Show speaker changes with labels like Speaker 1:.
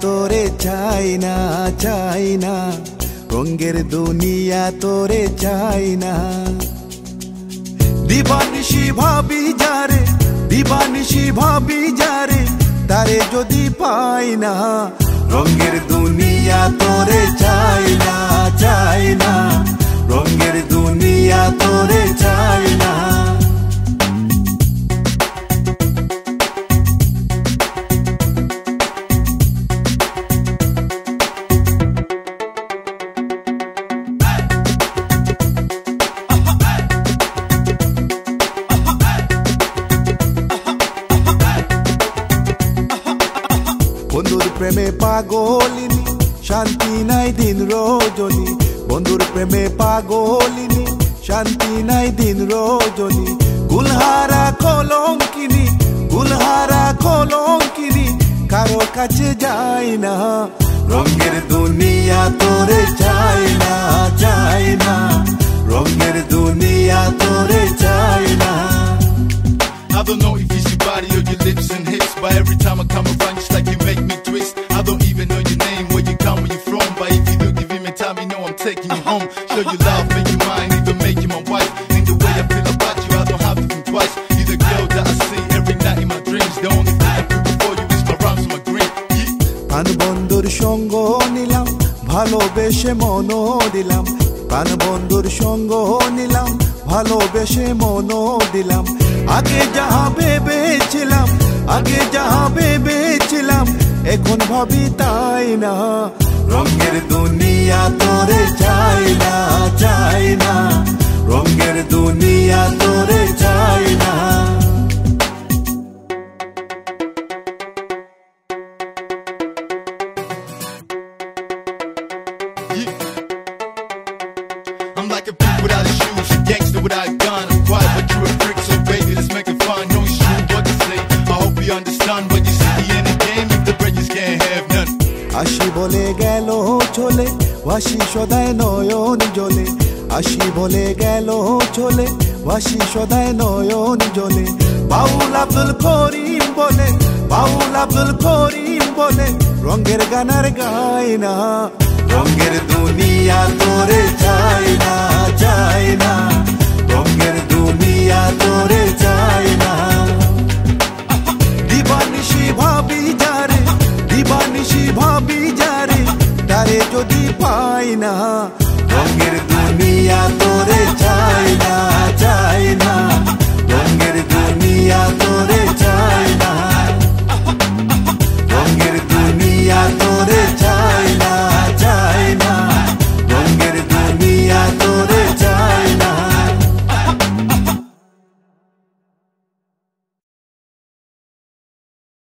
Speaker 1: তোরে চাই না চাই না, রঙের দুনিয়া তোরে চাই না। দিবানিশি ভাবি যারে, দিবানিশি ভাবি যারে, তারে যদি পাই না, রঙের দুনিয়া তোরে চাই না চাই না, রঙের দুনিয়া তোরে চাই না। বন্ধুর প্রেমে পাগলিনী, শান্তি নাই দিন রজনী, বন্ধুর প্রেমে পাগলিনী, শান্তি নাই দিন রজনী। গুলহারা কলঙ্কিনী, গুলহারা কলঙ্কিনী, কারো কাছে যাই না, রঙের দুনিয়া তোরে চাই না চাই না, রঙের দুনিয়া তোরে চাই না।
Speaker 2: I don't know if it's your body or your lips and hips, but every time I come around, just like you make me twist. I don't even know your name, where you come, where you from, but if you do give me time, you know I'm taking you home. Show you love, make you mine, even make you my wife. And the way I feel about you, I don't have to think twice. You're the girl that I see every night in my dreams. The only thing I do before you is my rhymes on my green.
Speaker 1: প্রাণ বন্ধুর সঙ্গ নিলাম, ভালোবেসে মনও দিলাম, প্রাণ বন্ধুর সঙ্গ নিলাম, ভালোবেসে মনও দিলাম। আগে যাহা ভেবেছিলাম, আগে যাহা ভেবেছিলাম, এখন ভাবি তাই না, রঙের দুনিয়া তোরে চাই না চাই না, রঙের দুনিয়া তোরে চাই না।
Speaker 2: I'm like a freak without his shoes, a gangster without a gun. I'm quiet but you're a freak, so baby let's make it fun. No issue what to say, I hope you understand. But you see in the game, if the bridges can't have none.
Speaker 1: আসি বলে গেল চলে, ওয়াসি সদায় নয়ন জ্বলে, আসি বলে গেল চলে, ওয়াসি সদায় নয়ন জ্বলে। বাউল আব্দুল করিম বলে, বাউল আব্দুল করিম বলে, রঙের গানার গায় না, রঙের দুনিয়া তোরে চাই না চাই না, রঙের দুনিয়া তোরে চাই না। দিবানিশি ভাবি যারে, দিবানিশি ভাবি যারে, তারে যদি পাই না, রঙের দুনিয়া তোরে চাই না চাই না, রঙের দুনিয়া তোরে চাই না।